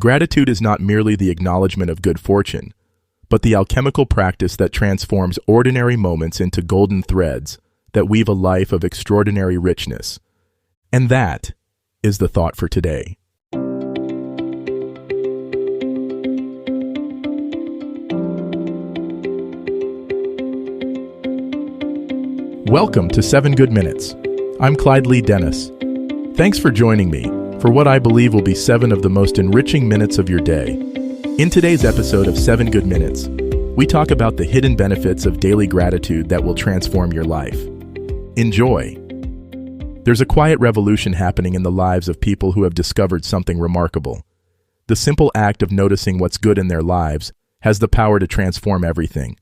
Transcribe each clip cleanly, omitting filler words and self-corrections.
Gratitude is not merely the acknowledgement of good fortune, but the alchemical practice that transforms ordinary moments into golden threads that weave a life of extraordinary richness. And that is the thought for today. Welcome to 7 Good Minutes. I'm Clyde Lee Dennis. Thanks for joining me for what I believe will be 7 of the most enriching minutes of your day. In today's episode of 7 Good Minutes, we talk about the hidden benefits of daily gratitude that will transform your life. Enjoy! There's a quiet revolution happening in the lives of people who have discovered something remarkable. The simple act of noticing what's good in their lives has the power to transform everything,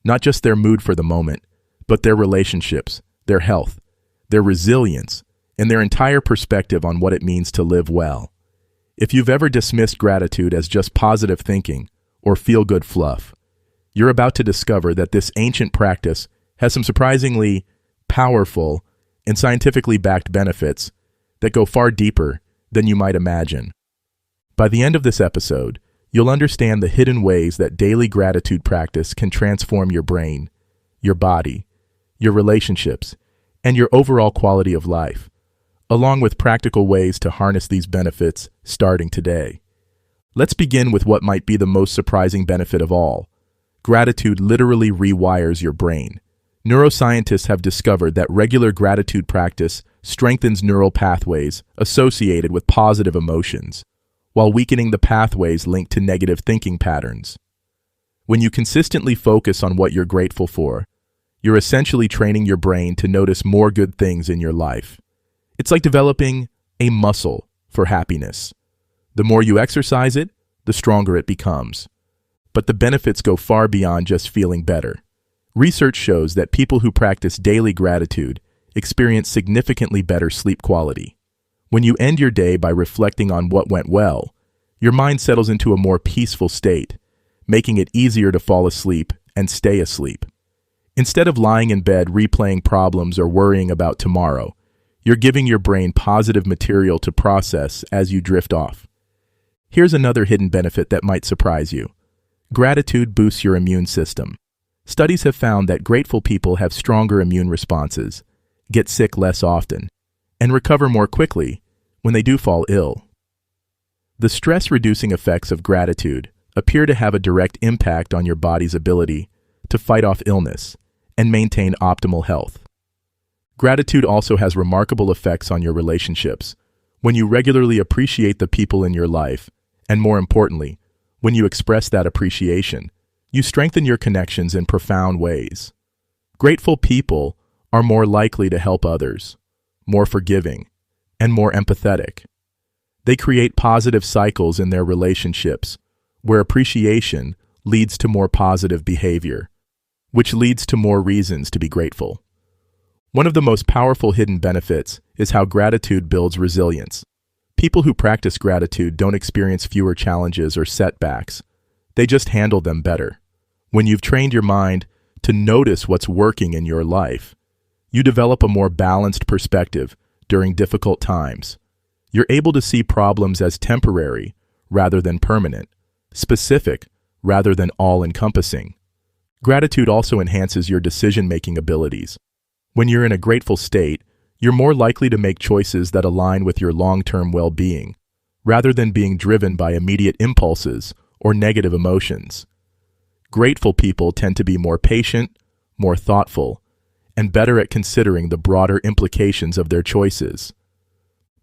not just their mood for the moment, but their relationships, their health, their resilience, and their entire perspective on what it means to live well. If you've ever dismissed gratitude as just positive thinking or feel-good fluff, you're about to discover that this ancient practice has some surprisingly powerful and scientifically backed benefits that go far deeper than you might imagine. By the end of this episode, you'll understand the hidden ways that daily gratitude practice can transform your brain, your body, your relationships, and your overall quality of life, along with practical ways to harness these benefits starting today. Let's begin with what might be the most surprising benefit of all. Gratitude literally rewires your brain. Neuroscientists have discovered that regular gratitude practice strengthens neural pathways associated with positive emotions, while weakening the pathways linked to negative thinking patterns. When you consistently focus on what you're grateful for, you're essentially training your brain to notice more good things in your life. It's like developing a muscle for happiness. The more you exercise it, the stronger it becomes. But the benefits go far beyond just feeling better. Research shows that people who practice daily gratitude experience significantly better sleep quality. When you end your day by reflecting on what went well, your mind settles into a more peaceful state, making it easier to fall asleep and stay asleep. Instead of lying in bed replaying problems or worrying about tomorrow, you're giving your brain positive material to process as you drift off. Here's another hidden benefit that might surprise you. Gratitude boosts your immune system. Studies have found that grateful people have stronger immune responses, get sick less often, and recover more quickly when they do fall ill. The stress-reducing effects of gratitude appear to have a direct impact on your body's ability to fight off illness and maintain optimal health. Gratitude also has remarkable effects on your relationships. When you regularly appreciate the people in your life, and more importantly, when you express that appreciation, you strengthen your connections in profound ways. Grateful people are more likely to help others, more forgiving, and more empathetic. They create positive cycles in their relationships, where appreciation leads to more positive behavior, which leads to more reasons to be grateful. One of the most powerful hidden benefits is how gratitude builds resilience. People who practice gratitude don't experience fewer challenges or setbacks. They just handle them better. When you've trained your mind to notice what's working in your life, you develop a more balanced perspective during difficult times. You're able to see problems as temporary rather than permanent, specific rather than all-encompassing. Gratitude also enhances your decision-making abilities. When you're in a grateful state, you're more likely to make choices that align with your long-term well-being, rather than being driven by immediate impulses or negative emotions. Grateful people tend to be more patient, more thoughtful, and better at considering the broader implications of their choices.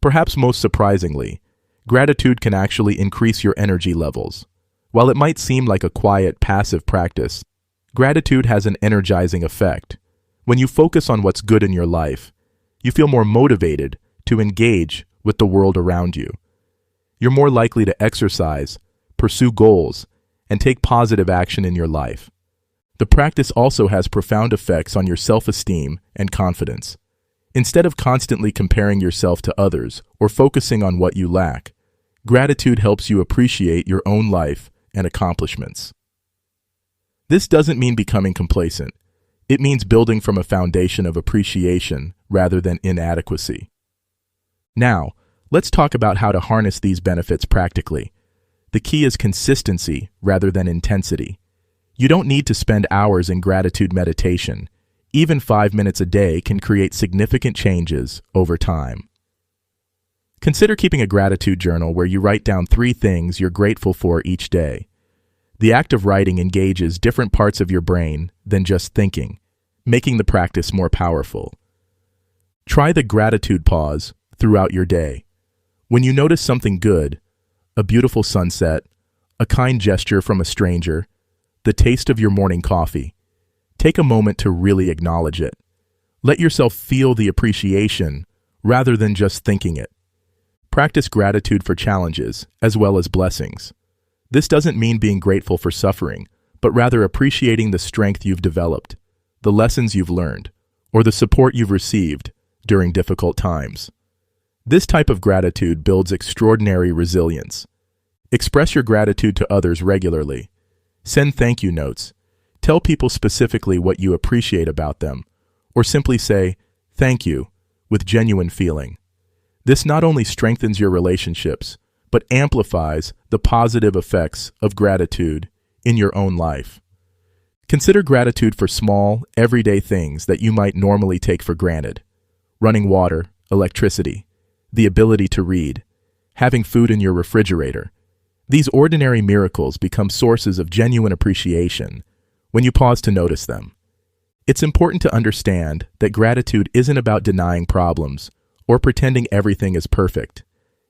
Perhaps most surprisingly, gratitude can actually increase your energy levels. While it might seem like a quiet, passive practice, gratitude has an energizing effect. When you focus on what's good in your life, you feel more motivated to engage with the world around you. You're more likely to exercise, pursue goals, and take positive action in your life. The practice also has profound effects on your self-esteem and confidence. Instead of constantly comparing yourself to others or focusing on what you lack, gratitude helps you appreciate your own life and accomplishments. This doesn't mean becoming complacent. It means building from a foundation of appreciation rather than inadequacy. Now, let's talk about how to harness these benefits practically. The key is consistency rather than intensity. You don't need to spend hours in gratitude meditation. Even 5 minutes a day can create significant changes over time. Consider keeping a gratitude journal where you write down 3 things you're grateful for each day. The act of writing engages different parts of your brain than just thinking, making the practice more powerful. Try the gratitude pause throughout your day. When you notice something good, a beautiful sunset, a kind gesture from a stranger, the taste of your morning coffee, take a moment to really acknowledge it. Let yourself feel the appreciation rather than just thinking it. Practice gratitude for challenges as well as blessings. This doesn't mean being grateful for suffering, but rather appreciating the strength you've developed, the lessons you've learned, or the support you've received during difficult times. This type of gratitude builds extraordinary resilience. Express your gratitude to others regularly. Send thank you notes. Tell people specifically what you appreciate about them, or simply say, "Thank you," with genuine feeling. This not only strengthens your relationships, but amplifies the positive effects of gratitude in your own life. Consider gratitude for small, everyday things that you might normally take for granted. Running water, electricity, the ability to read, having food in your refrigerator. These ordinary miracles become sources of genuine appreciation when you pause to notice them. It's important to understand that gratitude isn't about denying problems or pretending everything is perfect.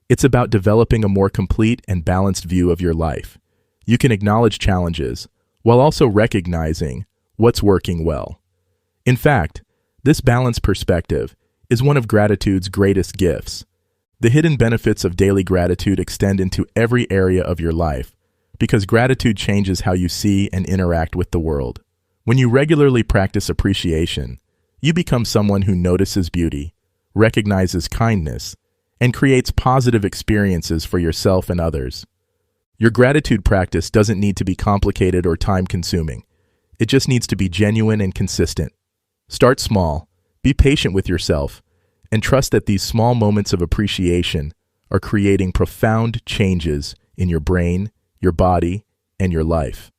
It's about developing a more complete and balanced view of your life. You can acknowledge challenges while also recognizing what's working well. In fact, this balanced perspective is one of gratitude's greatest gifts. The hidden benefits of daily gratitude extend into every area of your life because gratitude changes how you see and interact with the world. When you regularly practice appreciation, you become someone who notices beauty, recognizes kindness, and creates positive experiences for yourself and others. Your gratitude practice doesn't need to be complicated or time-consuming. It just needs to be genuine and consistent. Start small, be patient with yourself, and trust that these small moments of appreciation are creating profound changes in your brain, your body, and your life.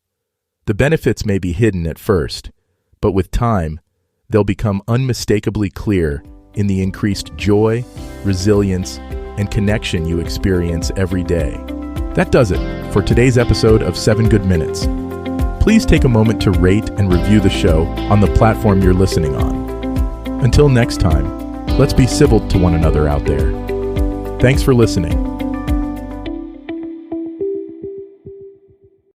The benefits may be hidden at first, but with time, they'll become unmistakably clear in the increased joy, resilience, and connection you experience every day. That does it for today's episode of 7 Good Minutes. Please take a moment to rate and review the show on the platform you're listening on. Until next time, let's be civil to one another out there. Thanks for listening.